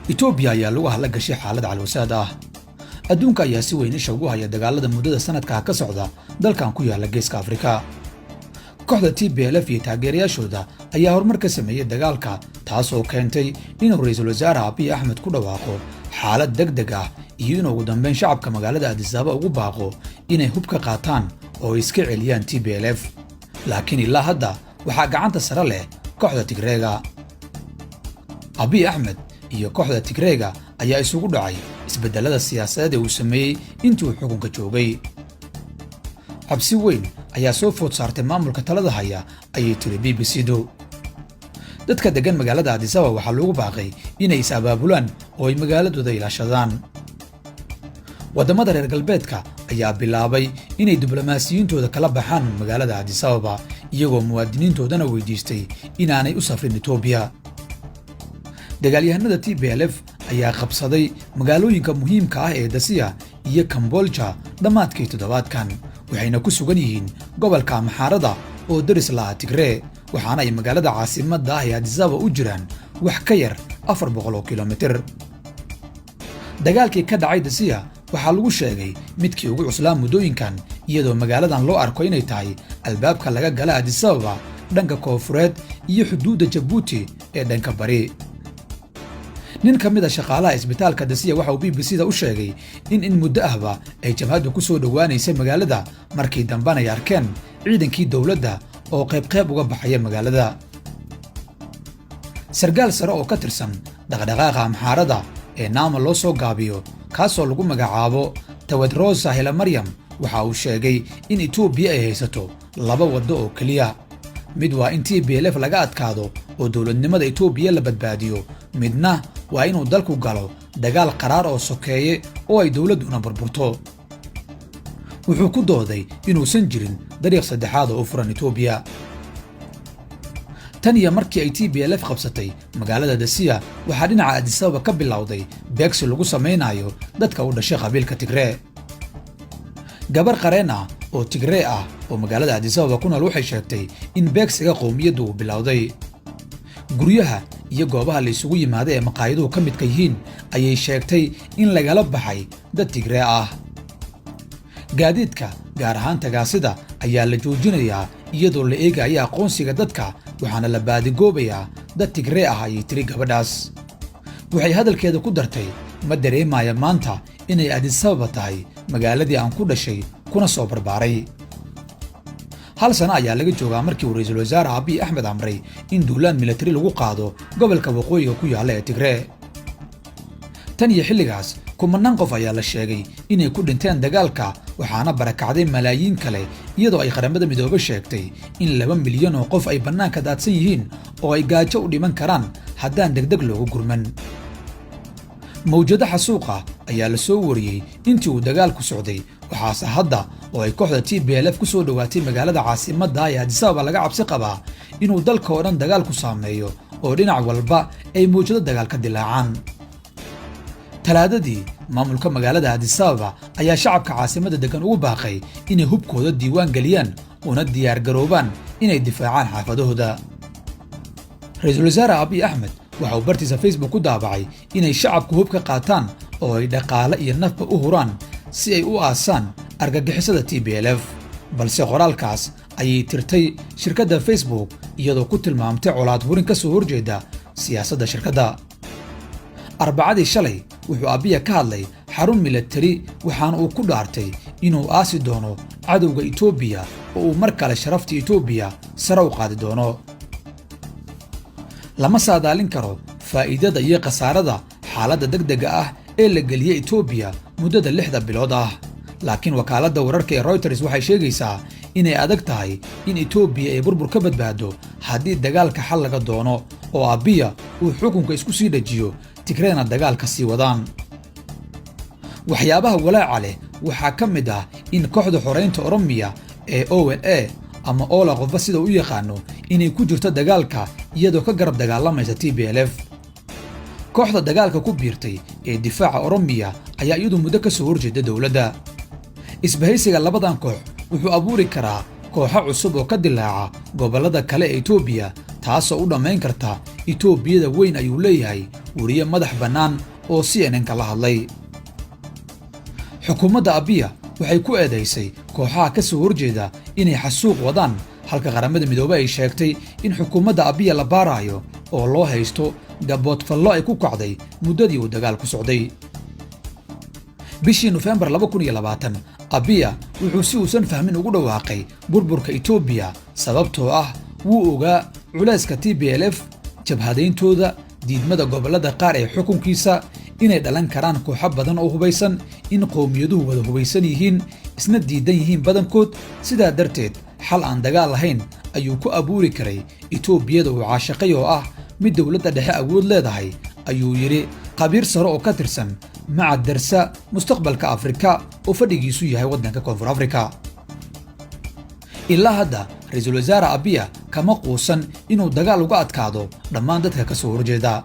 Itoobiya ayaa lagu hadla gashay xaalad calwasaad ah. Adduunka ayaa si weyn isha ugu haya dagaalada muddada sanadka ka socda dalkan ku yaala Geeska Afrika. Kooxda TPLF iyo taageerayaashooda ayaa horumar ka sameeyay dagaalka, taasoo keentay inuu ra'iisul wasaare Abiy Ahmed ku dhawaaqo xaalad degdeg ah iyo inuu ugu dambeyn shacabka magaalada Addis Ababa ugu baaqo inay hub ka qaataan oo iska celiyaan TPLF. Laakiin ilaa hadda waxaa gacanta sare leh kooxda Tigreega. Abiy Ahmed iyo kooxda Tigreega ayaa isugu dhacay isbedelada siyaasadeed ee uu sameeyay intii uu xukunka joogay. Cabsi weyn ayaa soo food saartay maamulka talada haya, ayay tiri BBC-du. Dadka degan magaalada Addis Ababa waxaa loogu baaqay inay is abaabulaan oo ay magaaladooda ilaashadaan. Wadamada reer galbeedka ayaa bilaabay inay diblomaasiyiintooda kala baxaan magaalada Addis Ababa, iyagoo muwaadiniintoodana weydiistay inaanay u safrin Itoobiya. Dagaalyahanada TPLF ayaa qabsaday magaalooyinka muhiimka ah ee Dasiya iyo Kambolja dhammaadkii toddobaadkan, waxayna ku sugan yihiin gobolka Amxaarada oo daris la ah Tigray, waxaana ay magaalada caasimadda ah ee Addis Ababa u jiraan wax ka yar 400 kiiloomitir. Dagaalkii ka dhacay Dasiya waxaa lagu sheegay midkii ugu cuslaa muddooyinkan, iyadoo magaaladan loo arko inay tahay albaabka laga gala Addis Ababa dhanka koonfureed iyo xuduudda Jabuuti ee dhanka bari. nin ka mid ah shaqaalaha isbitaalka Dasiya waxa uu BBC-da u sheegay in muddo ahba ay jabhadu ku soo dhawaanaysay magaalada, markii dambana ay arkeen ciidankii dowladda oo qayb uga baxaya magaalada. Sargaal sare oo ka tirsan dhaqdhaqaaqa Amxaarada ee naama loo soo gaabiyo, kaasoo lagu magacaabo Tawadrosa Hela Maryam, waxa uu sheegay in Itoobiya ay haysato laba waddo oo keliya. mid waa in TPLF laga adkaado oo dowladnimada Itoobiya la badbaadiyo, midna waa inuu dalku galo dagaal qaraar oo sokeeye oo ay dowladuna burburto. Wuxuu ku dooday inuusan jirin dariiq saddexaad oo u furan Itoobiya. tan iyo markii ay TPLF qabsatay magaalada Dasiya, waxaa dhinaca Addis Ababa ka bilowday beegsi lagu samaynayo dadka u dhashay qabiilka Tigray. gabar qareen ah oo Tigray ah oo magaalada Addis Ababa ku nool waxay sheegtay in beegsiga qowmiyaddu uu bilowday. guryaha iyo goobaha la isugu yimaaday ee maqaayaduhu ka midka yihiin ayay sheegtay in lagala baxay dad Tigray ah. gaadiidka gaar ahaan tagaasida ayaa la joojinayaa iyadoo la eegaya aqoonsiga dadka, waxaana la baadigoobayaa dad Tigray ah, ayay tiri gabadhaas. waxay hadalkeeda ku dartay, ma dareemaya maanta inay Addis Ababa tahay magaaladii aan ku dhashay kuna soo barbaaray. hal sano ayaa laga joogaa markii uu ra'iisul wasaare Abiy Ahmed amray in duulaan militari lagu qaado gobolka waqooyiga ku yaala ee Tigray. tan iyo xilligaas kumanaan qof ayaa la sheegay inay ku dhinteen dagaalka, waxaana barakacday malaayiin kale, iyadoo ay qaramada midoobay sheegtay in 2 milyan oo qof ay bannaanka daadsan yihiin oo ay gaajo u dhiman karaan haddaan degdeg loogu gurman. mawjado xasuuqa ayaa la soo wariyey intii uu dagaalku socday, waxaase hadda oo ay kooxda TPLF ku soo dhawaatay magaalada caasimadda ee Addis Ababa laga cabsi qabaa inuu dalka oo dhan dagaalku saameeyo oo dhinac walba ay mawjado dagaal ka dilaacaan. talaadadii maamulka magaalada Addis Ababa ayaa shacabka caasimadda degan ugu baaqay inay hubkooda diiwaan geliyaan una diyaar garoobaan inay difaacaan xaafadahooda. ra'iisul wasaare Abiy Ahmed waxa uu bartiisa Facebook ku daabacay inay shacabku hub ka qaataan oo ay dhaqaale iyo nafba u huraan si ay u aasaan argagixisada TPLF, balse qoraalkaas ayay tirtay shirkadda Facebook iyadoo ku tilmaamtay colaad hurin ka soo horjeeda siyaasadda shirkadda. arbacadii shalay wuxuu Abiy ka hadlay xarun militari, waxaana uu ku dhaartay inuu aasi doono cadowga Itoobiya oo uu mar kale sharafta Itoobiya sare u qaadi doono. lama saadaalin karo faa'iidada iyo khasaarada xaaladda degdega ah ee la geliyay Itoobiya muddada 6 bilood ah, laakiin wakaaladda wararka ee Reuters waxay sheegaysaa inay adag tahay in Itoobiya ay burbur ka badbaado haddii dagaalka xal laga doono oo Abiy uu xukunka isku sii dhajiyo, Tigrayna dagaalka sii wadaan. waxyaabaha walaaca leh waxaa ka mid ah in kooxda xoreynta Oromiya ee OLA ama Ola qofba sida u yaqaano inay ku jirto dagaalka iyadoo ka garab dagaalamaysa TPLF. kooxda dagaalka ku biirtay ee difaaca Oromiya ayaa iyadu muddo ka soo horjeeda dowladda. isbahaysiga labadan koox wuxuu abuuri karaa kooxo cusub oo ka dilaaca gobollada kale ee Itoobiya, taasoo u dhammayn karta Itoobiyada weyn ayuu leeyahay weriye madax bannaan oo CNN ka la hadlay. xukuumadda Abiya waxay ku eedaysay kooxaha ka soo horjeeda inay xasuuq wadaan, halka qaramada midoobay ay sheegtay in xukuumadda Abiya la baarayo oo loo haysto gaboodfallo ay ku kacday muddadii uu dagaalku socday. bishii Nofeembar 2020, Abiya wuxuu si uusan fahmin ugu dhawaaqay burburka Itoobiya sababtoo ah wuu ogaa culayska TPLF, jabhadayntooda, diidmada gobollada qaar ee xukunkiisa, inay dhalan karaan kooxo badan oo hubaysan, in qowmiyaduhu wada hubaysan yihiin, isna diidan yihiin badankood. sidaa darteed xal aan dagaal lahayn ayuu ku abuuri karay Itoobiyada uu caashaqay oo ah mid dowladda dhexe awood leedahay, ayuu yidhi khabiir sare oo ka tirsan macad darsa mustaqbalka Afrika oo fadhigiisu yahay waddanka Koonfur Afrika. ilaa hadda ra'iisul wasaare Abiya kama quusan inuu dagaal uga adkaado dhammaan dadka ka soo horjeeda.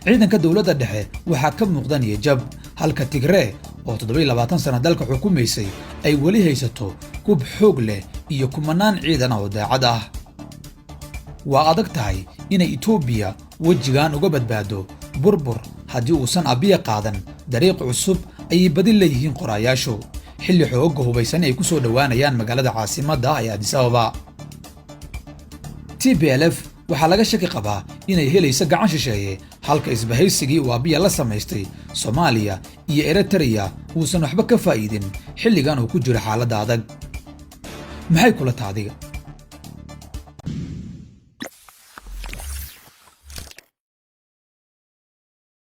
ciidanka dowladda dhexe waxaa ka muuqda niyad-jab, halka Tigree oo 27 sano dalka xukumaysay ay weli haysato hub xoog leh iyo kumanaan ciidan oo daacad ah. waa adag tahay inay Itoobiya wejigan uga badbaado burbur haddii uusan Abiya qaadan dariiq cusub ayay badi leeyihiin qoraayaashu, xilli xoogga hubaysan ay ku soo dhowaanayaan magaalada caasimadda ee Addis Ababa. TPLF waxaa laga shaki qabaa inay helayso gacan shisheeye, halka isbahaysigii uu Abiya la samaystay Soomaaliya iyo Eritrea uusan waxba ka faa'iidin xilligan uu ku jiro xaaladda adag. maxay kula tahay adiga?